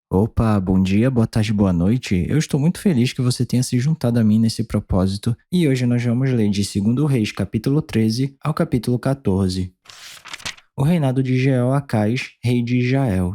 Opa, bom dia, boa tarde, boa noite. Eu estou muito feliz que você tenha se juntado a mim nesse propósito e hoje nós vamos ler de 2 Reis, capítulo 13 ao capítulo 14. O reinado de Jeoacás, rei de Israel.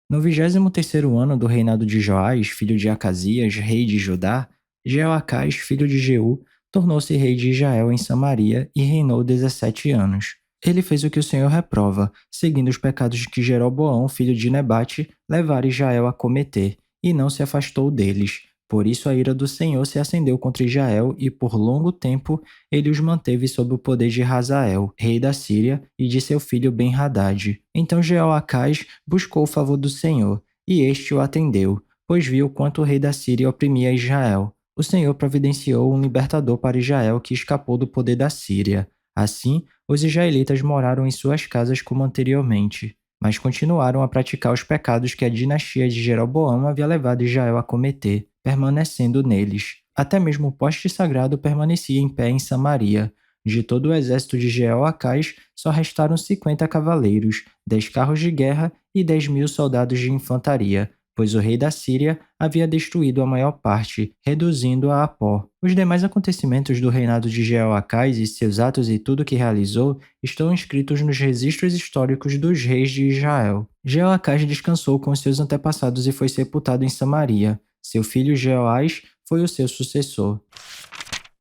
No 23º ano do reinado de Joás, filho de Acasias, rei de Judá, Jeoacás, filho de Jeú, tornou-se rei de Israel em Samaria e reinou 17 anos. Ele fez o que o Senhor reprova, seguindo os pecados que Jeroboão, filho de Nebate, levara Israel a cometer, e não se afastou deles. Por isso a ira do Senhor se acendeu contra Israel, e por longo tempo ele os manteve sob o poder de Hazael, rei da Síria, e de seu filho Ben-Hadad. Então Jeoacás buscou o favor do Senhor, e este o atendeu, pois viu quanto o rei da Síria oprimia Israel. O Senhor providenciou um libertador para Israel que escapou do poder da Síria. Assim, os israelitas moraram em suas casas como anteriormente, mas continuaram a praticar os pecados que a dinastia de Jeroboão havia levado Israel a cometer, permanecendo neles. Até mesmo o poste sagrado permanecia em pé em Samaria. De todo o exército de Jeoacás, só restaram 50 cavaleiros, 10 carros de guerra e 10.000 soldados de infantaria, pois o rei da Síria havia destruído a maior parte, reduzindo-a a pó. Os demais acontecimentos do reinado de Jeoacás e seus atos e tudo que realizou estão escritos nos registros históricos dos reis de Israel. Jeoacás descansou com seus antepassados e foi sepultado em Samaria. Seu filho Jeoás foi o seu sucessor.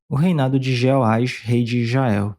O reinado de Jeoás, rei de Israel.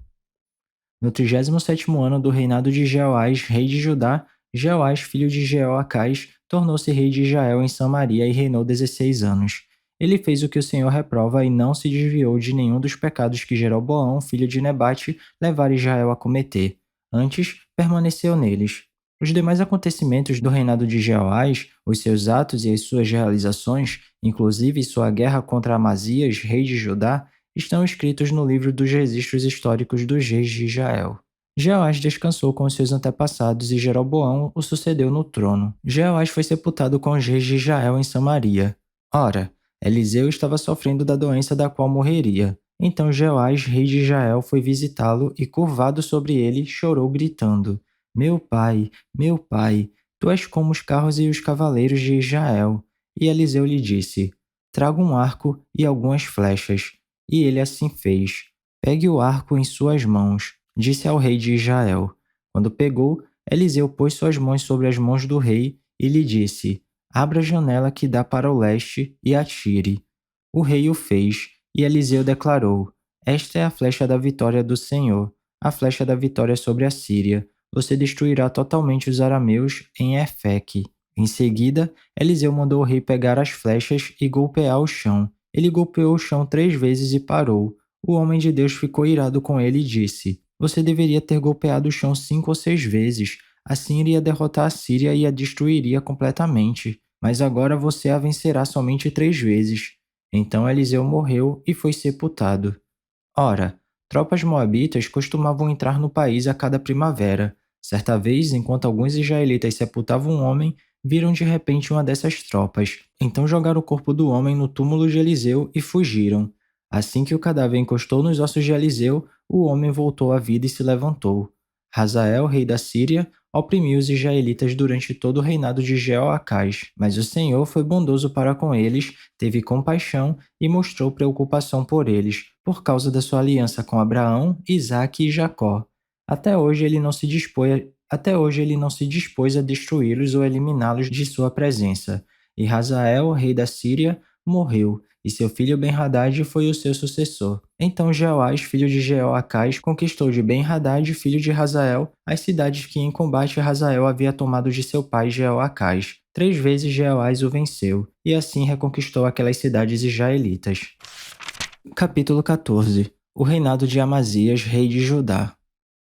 No 37º ano do reinado de Jeoás, rei de Judá, Jeoás, filho de Jeoacás, tornou-se rei de Israel em Samaria e reinou 16 anos. Ele fez o que o Senhor reprova e não se desviou de nenhum dos pecados que Jeroboão, filho de Nebate, levara Israel a cometer. Antes, permaneceu neles. Os demais acontecimentos do reinado de Jeoás, os seus atos e as suas realizações, inclusive sua guerra contra Amazias, rei de Judá, estão escritos no livro dos registros históricos dos reis de Israel. Jeoás descansou com os seus antepassados e Jeroboão o sucedeu no trono. Jeoás foi sepultado com os reis de Israel em Samaria. Ora, Eliseu estava sofrendo da doença da qual morreria. Então Jeoás, rei de Israel, foi visitá-lo e, curvado sobre ele, chorou gritando: meu pai, tu és como os carros e os cavaleiros de Israel. E Eliseu lhe disse: traga um arco e algumas flechas. E ele assim fez. Pegue o arco em suas mãos, disse ao rei de Israel. Quando pegou, Eliseu pôs suas mãos sobre as mãos do rei e lhe disse: abra a janela que dá para o leste e atire. O rei o fez, e Eliseu declarou: esta é a flecha da vitória do Senhor, a flecha da vitória sobre a Síria. Você destruirá totalmente os arameus em Efeque. Em seguida, Eliseu mandou o rei pegar as flechas e golpear o chão. Ele golpeou o chão 3 vezes e parou. O homem de Deus ficou irado com ele e disse: você deveria ter golpeado o chão 5 ou 6 vezes. Assim iria derrotar a Síria e a destruiria completamente. Mas agora você a vencerá somente 3 vezes. Então Eliseu morreu e foi sepultado. Ora, tropas moabitas costumavam entrar no país a cada primavera. Certa vez, enquanto alguns israelitas sepultavam um homem, viram de repente uma dessas tropas. Então jogaram o corpo do homem no túmulo de Eliseu e fugiram. Assim que o cadáver encostou nos ossos de Eliseu, o homem voltou à vida e se levantou. Hazael, rei da Síria, oprimiu os israelitas durante todo o reinado de Jeoacás, mas o Senhor foi bondoso para com eles, teve compaixão e mostrou preocupação por eles, por causa da sua aliança com Abraão, Isaque e Jacó. Até hoje ele não se dispôs a destruí-los ou eliminá-los de sua presença. E Hazael, rei da Síria, morreu, e seu filho Ben-Hadad foi o seu sucessor. Então Jeoás, filho de Jeoacás, conquistou de Ben-Hadad, filho de Hazael, as cidades que em combate Hazael havia tomado de seu pai Jeoacás. 3 vezes Jeoás o venceu, e assim reconquistou aquelas cidades israelitas. Capítulo 14. O reinado de Amazias, rei de Judá.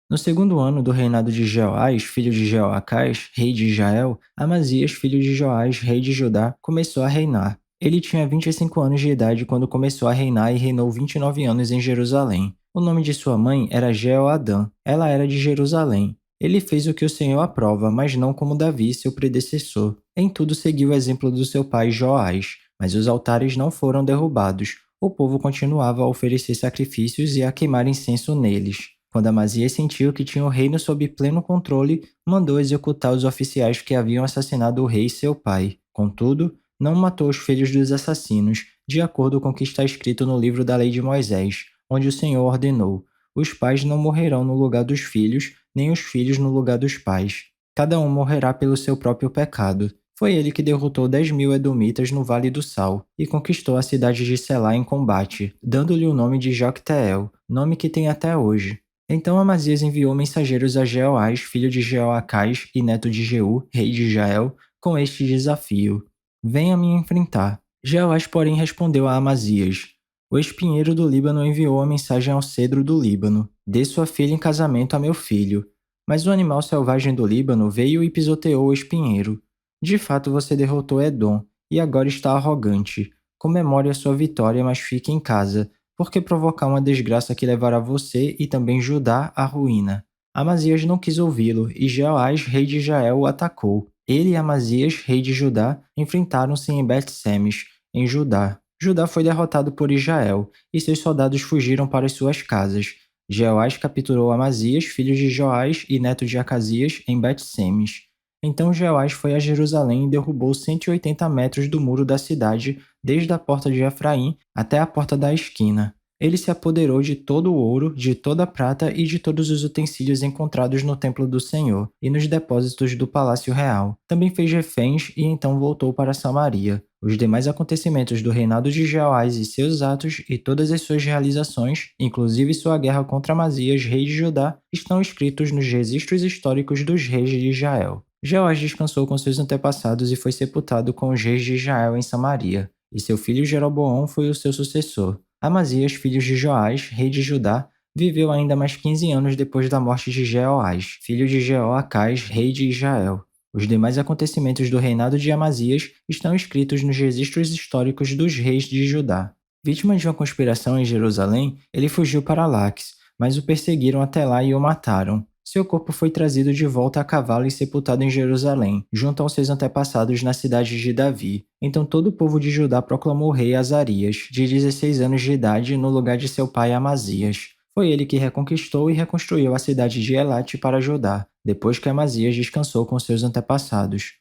No segundo ano do reinado de Jeoás, filho de Jeoacás, rei de Israel, Amazias, filho de Joás, rei de Judá, começou a reinar. Ele tinha 25 anos de idade quando começou a reinar e reinou 29 anos em Jerusalém. O nome de sua mãe era Jeoadã. Ela era de Jerusalém. Ele fez o que o Senhor aprova, mas não como Davi, seu predecessor. Em tudo seguiu o exemplo do seu pai Joás, mas os altares não foram derrubados. O povo continuava a oferecer sacrifícios e a queimar incenso neles. Quando Amazias sentiu que tinha o reino sob pleno controle, mandou executar os oficiais que haviam assassinado o rei seu pai. Contudo, não matou os filhos dos assassinos, de acordo com o que está escrito no livro da lei de Moisés, onde o Senhor ordenou: os pais não morrerão no lugar dos filhos, nem os filhos no lugar dos pais. Cada um morrerá pelo seu próprio pecado. Foi ele que derrotou 10.000 edomitas no Vale do Sal e conquistou a cidade de Selá em combate, dando-lhe o nome de Jocteel, nome que tem até hoje. Então Amazias enviou mensageiros a Jeoás, filho de Jeoacás e neto de Jeú, rei de Israel, com este desafio: venha me enfrentar. Jeoás, porém, respondeu a Amazias: o espinheiro do Líbano enviou a mensagem ao cedro do Líbano: dê sua filha em casamento a meu filho. Mas o animal selvagem do Líbano veio e pisoteou o espinheiro. De fato, você derrotou Edom, e agora está arrogante. Comemore a sua vitória, mas fique em casa, porque provocar uma desgraça que levará você e também Judá à ruína. Amazias não quis ouvi-lo, e Jeoás, rei de Israel, o atacou. Ele e Amazias, rei de Judá, enfrentaram-se em Bet-Semes, em Judá. Judá foi derrotado por Israel, e seus soldados fugiram para as suas casas. Jeoás capturou Amazias, filho de Joás e neto de Acasias, em Bet-Semes. Então Jeoás foi a Jerusalém e derrubou 180 metros do muro da cidade, desde a porta de Efraim até a porta da esquina. Ele se apoderou de todo o ouro, de toda a prata e de todos os utensílios encontrados no templo do Senhor e nos depósitos do palácio real. Também fez reféns e então voltou para Samaria. Os demais acontecimentos do reinado de Jeoás e seus atos e todas as suas realizações, inclusive sua guerra contra Amazias, rei de Judá, estão escritos nos registros históricos dos reis de Israel. Jeoás descansou com seus antepassados e foi sepultado com os reis de Israel em Samaria, e seu filho Jeroboão foi o seu sucessor. Amazias, filho de Joás, rei de Judá, viveu ainda mais 15 anos depois da morte de Jeoás, filho de Jeoacás, rei de Israel. Os demais acontecimentos do reinado de Amazias estão escritos nos registros históricos dos reis de Judá. Vítima de uma conspiração em Jerusalém, ele fugiu para Laques, mas o perseguiram até lá e o mataram. Seu corpo foi trazido de volta a cavalo e sepultado em Jerusalém, junto aos seus antepassados na cidade de Davi. Então todo o povo de Judá proclamou o rei Azarias, de 16 anos de idade, no lugar de seu pai Amazias. Foi ele que reconquistou e reconstruiu a cidade de Elate para Judá, depois que Amazias descansou com seus antepassados.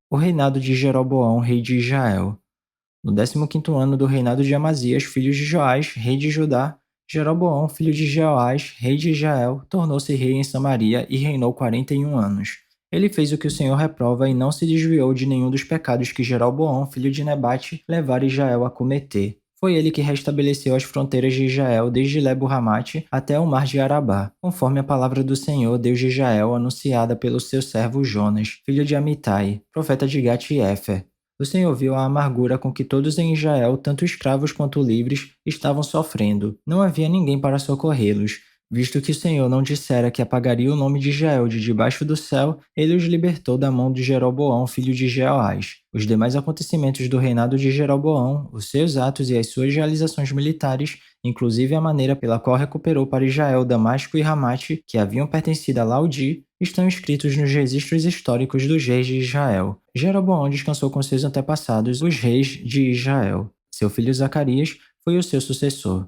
O reinado de Jeroboão, rei de Israel. No 15º ano do reinado de Amazias, filho de Joás, rei de Judá, Jeroboão, filho de Jeoás, rei de Israel, tornou-se rei em Samaria e reinou 41 anos. Ele fez o que o Senhor reprova e não se desviou de nenhum dos pecados que Jeroboão, filho de Nebate, levara Israel a cometer. Foi ele que restabeleceu as fronteiras de Israel desde Lebo-Ramate até o mar de Arabá, conforme a palavra do Senhor, Deus de Israel, anunciada pelo seu servo Jonas, filho de Amitai, profeta de Gat e Éfer. O Senhor viu a amargura com que todos em Israel, tanto escravos quanto livres, estavam sofrendo. Não havia ninguém para socorrê-los. Visto que o Senhor não dissera que apagaria o nome de Israel de debaixo do céu, ele os libertou da mão de Jeroboão, filho de Jeoás. Os demais acontecimentos do reinado de Jeroboão, os seus atos e as suas realizações militares, inclusive a maneira pela qual recuperou para Israel Damasco e Ramate, que haviam pertencido a Laudi, estão escritos nos registros históricos dos reis de Israel. Jeroboão descansou com seus antepassados, os reis de Israel. Seu filho Zacarias foi o seu sucessor.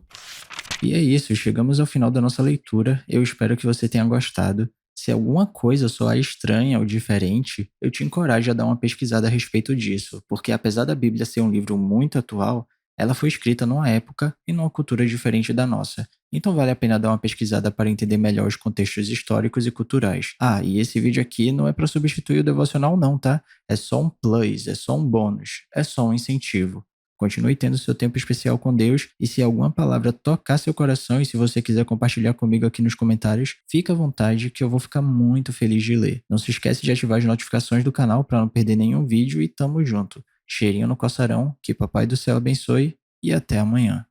E é isso, chegamos ao final da nossa leitura. Eu espero que você tenha gostado. Se alguma coisa soar estranha ou diferente, eu te encorajo a dar uma pesquisada a respeito disso, porque apesar da Bíblia ser um livro muito atual, ela foi escrita numa época e numa cultura diferente da nossa. Então vale a pena dar uma pesquisada para entender melhor os contextos históricos e culturais. Ah, e esse vídeo aqui não é para substituir o devocional não, tá? É só um plus, é só um bônus, é só um incentivo. Continue tendo seu tempo especial com Deus e se alguma palavra tocar seu coração e se você quiser compartilhar comigo aqui nos comentários, fica à vontade que eu vou ficar muito feliz de ler. Não se esquece de ativar as notificações do canal para não perder nenhum vídeo e tamo junto. Cheirinho no coçarão, que Papai do Céu abençoe e até amanhã.